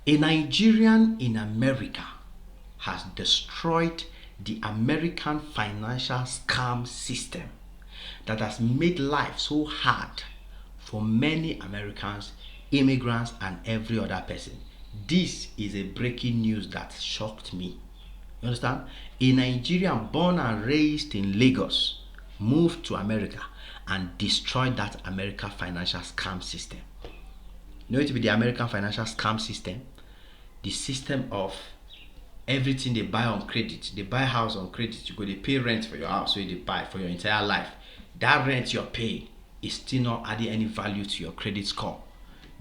A Nigerian in America has destroyed the American financial scam system that has made life so hard for many Americans, immigrants, and every other person. This is a breaking news that shocked me. You understand? A Nigerian born and raised in Lagos moved to America and destroyed that American financial scam system. You know it to be the American financial scam system? The system of everything they buy on credit. They buy house on credit. You go, they pay rent for your house, so they buy for your entire life. That rent you're paying is still not adding any value to your credit score.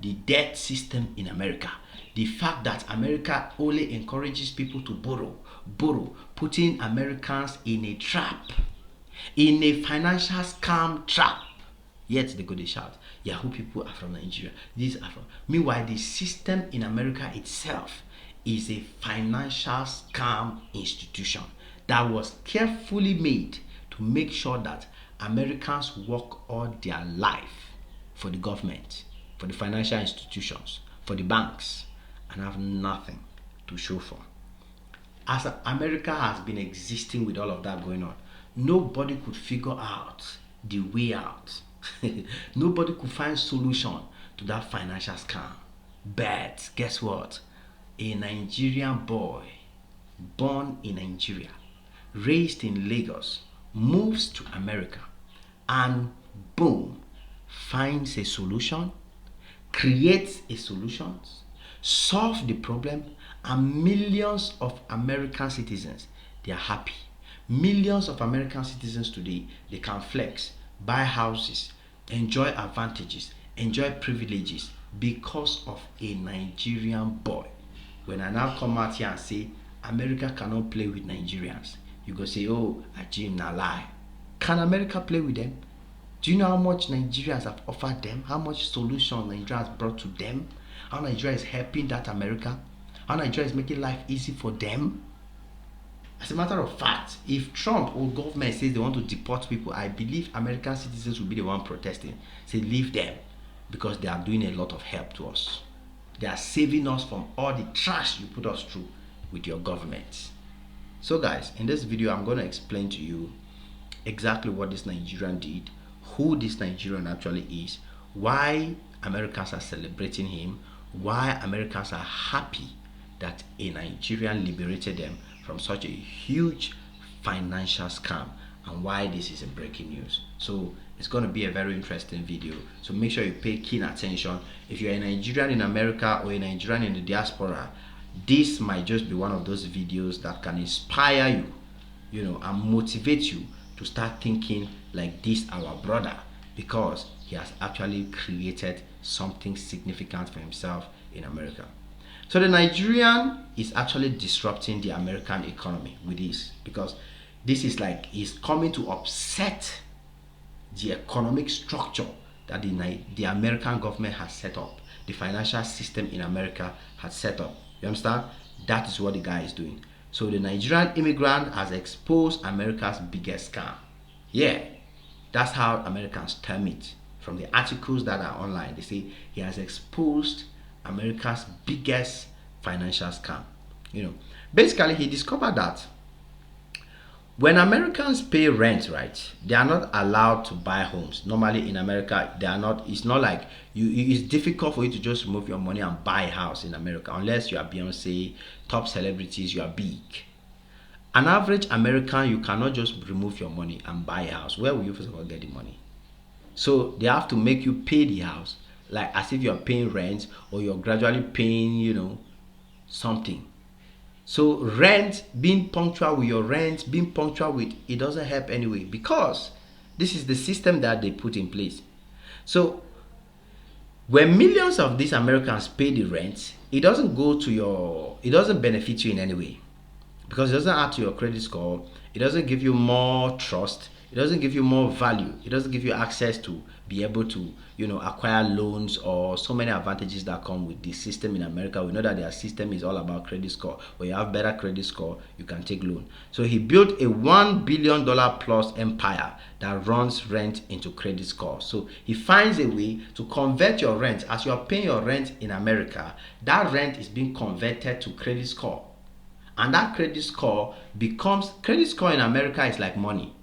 The debt system in America, the fact that America only encourages people to borrow, putting Americans in a trap, in a financial scam trap. Yet they go they shout, Yahoo people are from Nigeria. These are from. Meanwhile, the system in America itself is a financial scam institution that was carefully made to make sure that Americans work all their life for the government, for the financial institutions, for the banks, and have nothing to show for. As America has been existing with all of that going on, nobody could figure out the way out. Nobody could find solution to that financial scam. But guess what? A Nigerian boy born in Nigeria, raised in Lagos, moves to America, and boom, finds a solution, creates a solution, solve the problem, and millions of American citizens, they are happy. Millions of American citizens today, they can flex, buy houses, enjoy advantages, enjoy privileges because of a Nigerian boy. When I now come out here and say America cannot play with Nigerians, you go say, oh, Ajim na lie. Can America play with them? Do you know how much Nigerians have offered them? How much solution Nigeria has brought to them? How Nigeria is helping that America? How Nigeria is making life easy for them? As a matter of fact, if Trump or government says they want to deport people, I believe American citizens will be the one protesting. Say leave them, because they are doing a lot of help to us. They are saving us from all the trash you put us through with your government. So guys, in this video, I'm going to explain to you exactly what this Nigerian did, who this Nigerian actually is, why Americans are celebrating him, why Americans are happy that a Nigerian liberated them from such a huge financial scam, and why this is a breaking news. So it's going to be a very interesting video, so make sure you pay keen attention. If you're a Nigerian in America or a Nigerian in the diaspora, this might just be one of those videos that can inspire you, and motivate you to start thinking like this our brother, because he has actually created something significant for himself in America. So the Nigerian is actually disrupting the American economy with this, because this is like he's coming to upset the economic structure that the American government has set up, the financial system in America has set up. You understand? That is what the guy is doing. So the Nigerian immigrant has exposed America's biggest scam. Yeah, that's how Americans term it. From the articles that are online, they say he has exposed America's biggest financial scam. Basically he discovered that when Americans pay rent, right, they are not allowed to buy homes. Normally in America, they are not. It's not like it's difficult for you to just remove your money and buy a house in America, unless you are Beyonce, top celebrities, you are big. An average American, you cannot just remove your money and buy a house. Where will you first of all get the money? So they have to make you pay the house, like as if you're paying rent, or you're gradually paying, something. So rent, being punctual with your rent, being punctual with it doesn't help anyway, because this is the system that they put in place. So when millions of these Americans pay the rent, it doesn't benefit you in any way, because it doesn't add to your credit score. It doesn't give you more trust. It doesn't give you more value. It doesn't give you access to be able to, acquire loans or so many advantages that come with the system in America. We know that their system is all about credit score. When you have better credit score, you can take loan. So he built a $1 billion plus empire that runs rent into credit score. So he finds a way to convert your rent. As you are paying your rent in America, that rent is being converted to credit score. And that credit score in America is like money.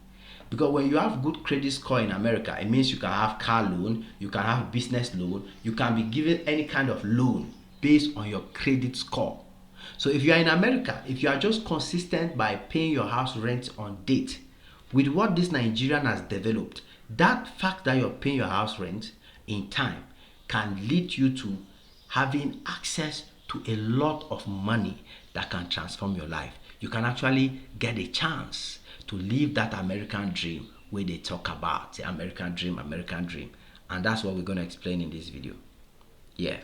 Because when you have good credit score in America, it means you can have car loan, you can have business loan, you can be given any kind of loan based on your credit score. So if you are in America, if you are just consistent by paying your house rent on date, with what this Nigerian has developed, that fact that you're paying your house rent in time can lead you to having access to a lot of money that can transform your life. You can actually get a chance to live that American dream where they talk about the American dream. And that's what we're going to explain in this video. Yeah.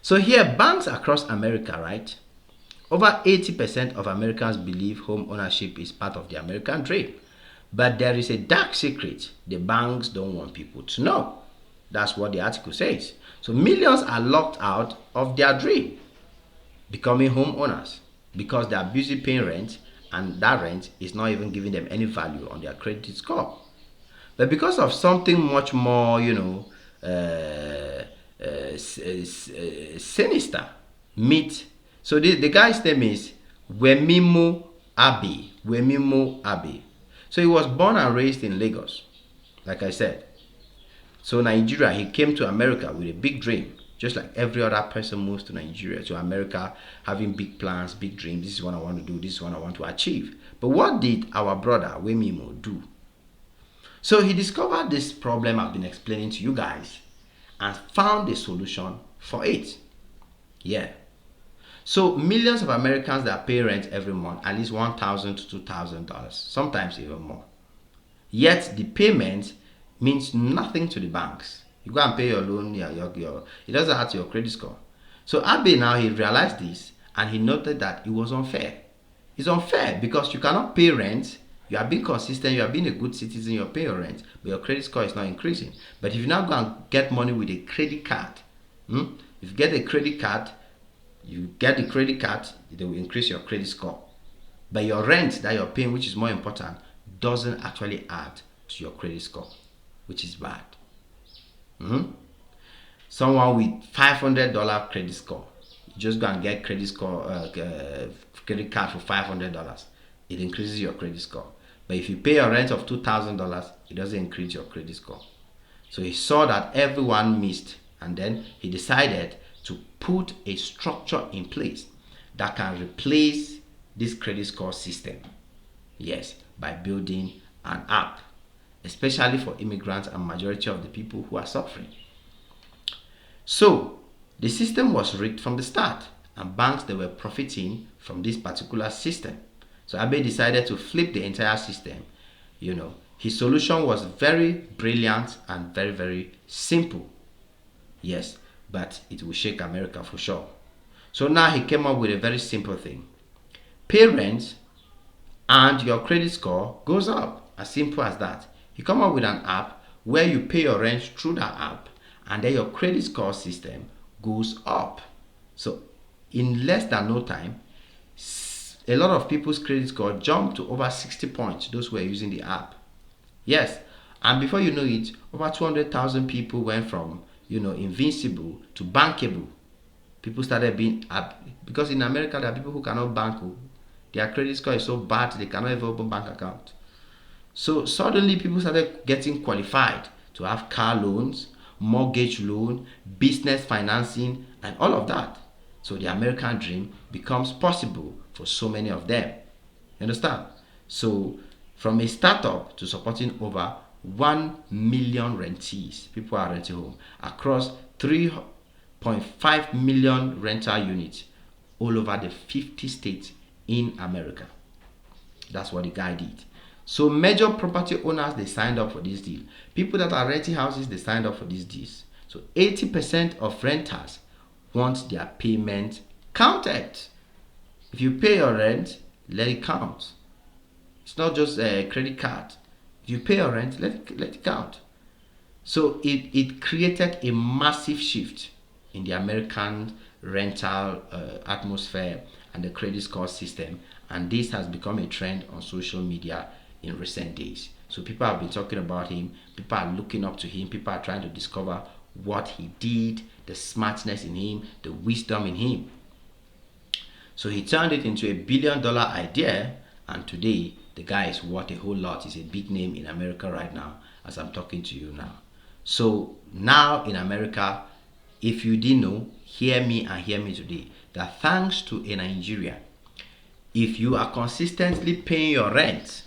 So here, banks across America, right? Over 80% of Americans believe home ownership is part of the American dream. But there is a dark secret the banks don't want people to know. That's what the article says. So millions are locked out of their dream, becoming homeowners, because they are busy paying rent, and that rent is not even giving them any value on their credit score. But because of something much more, sinister, meet. So the guy's name is Wemimo Abe. So he was born and raised in Lagos, like I said. So Nigeria, he came to America with a big dream, just like every other person moves to Nigeria, to America, having big plans, big dreams. This is what I want to do. This is what I want to achieve. But what did our brother Wemimo do? So he discovered this problem I've been explaining to you guys and found a solution for it. Yeah. So millions of Americans that pay rent every month, at least $1,000 to $2,000, sometimes even more. Yet the payment means nothing to the banks. You go and pay your loan, it doesn't add to your credit score. So Abe now, he realized this and he noted that it was unfair. It's unfair because you cannot pay rent. You are being consistent, you are being a good citizen, you're paying your rent, but your credit score is not increasing. But if you now go and get money with a credit card, if you get a credit card, they will increase your credit score. But your rent that you're paying, which is more important, doesn't actually add to your credit score, which is bad. Someone with $500 credit score, you just go and get credit card for $500. It increases your credit score. But if you pay a rent of $2,000, it doesn't increase your credit score. So he saw that everyone missed, and then he decided to put a structure in place that can replace this credit score system. Yes, by building an app, especially for immigrants and majority of the people who are suffering. So the system was rigged from the start, and banks, they were profiting from this particular system. So Abe decided to flip the entire system. His solution was very brilliant and very, very simple. Yes, but it will shake America for sure. So now he came up with a very simple thing. Pay rent and your credit score goes up. As simple as that. He come up with an app where you pay your rent through that app, and then your credit score system goes up. So in less than no time, a lot of people's credit score jumped to over 60 points, those who are using the app. Yes, and before you know it, over 200,000 people went from invincible to bankable. People started being because in America there are people who cannot bank. Their credit score is so bad they cannot even open bank account. So suddenly people started getting qualified to have car loans, mortgage loan, business financing, and all of that. So the American dream becomes possible for so many of them. You understand? So from a startup to supporting over 1 million rentees, people are renting home across 3.5 million rental units all over the 50 states in America. That's what the guy did. So major property owners, they signed up for this deal. People that are renting houses, they signed up for these deals. So 80% of renters want their payment counted. If you pay your rent, let it count. It's not just a credit card. If you pay your rent, let it count. So it created a massive shift in the American rental atmosphere and the credit score system, and this has become a trend on social media in recent days. So people have been talking about him, people are looking up to him, people are trying to discover what he did, the smartness in him, the wisdom in him. So he turned it into $1 billion idea, and today the guy is worth a whole lot. He's a big name in America right now as I'm talking to you now. So now in America, if you didn't know, hear me and hear me today, that thanks to a Nigerian, if you are consistently paying your rent,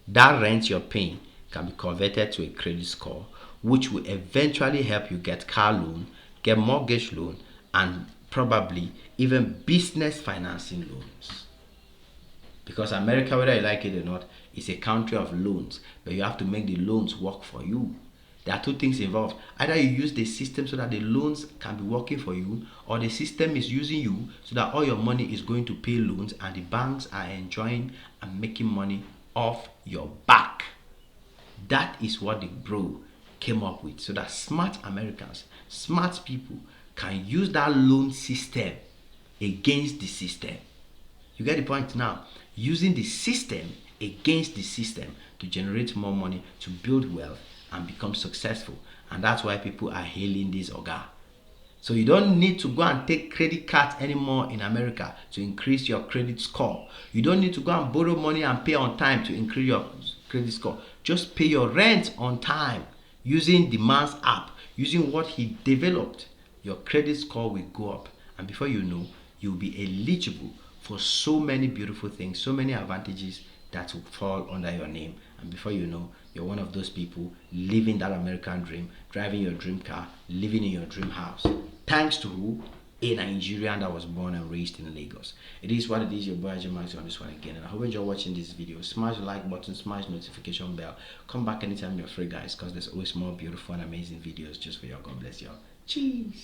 that rent you're paying can be converted to a credit score, which will eventually help you get car loan, get mortgage loan, and probably even business financing loans. Because America, whether you like it or not, is a country of loans, but you have to make the loans work for you. There are two things involved. Either you use the system so that the loans can be working for you, or the system is using you so that all your money is going to pay loans and the banks are enjoying and making money off your back. That is what the bro came up with, so that smart Americans, smart people can use that loan system against the system. You get the point now? Using the system against the system to generate more money, to build wealth and become successful. And that's why people are hailing this Oga. So you don't need to go and take credit cards anymore in America to increase your credit score. You don't need to go and borrow money and pay on time to increase your credit score. Just pay your rent on time using the man's app, using what he developed. Your credit score will go up, and before you know, you'll be eligible for so many beautiful things, so many advantages that will fall under your name. And before you know, you're one of those people living that American dream, driving your dream car, living in your dream house. Thanks to who? A Nigerian that was born and raised in Lagos. It is what it is. Your boy Ajimax on this one again, and I hope you enjoy watching this video. Smash the like button, smash notification bell. Come back anytime you're free, guys, because there's always more beautiful and amazing videos just for you. God bless you all. Cheers.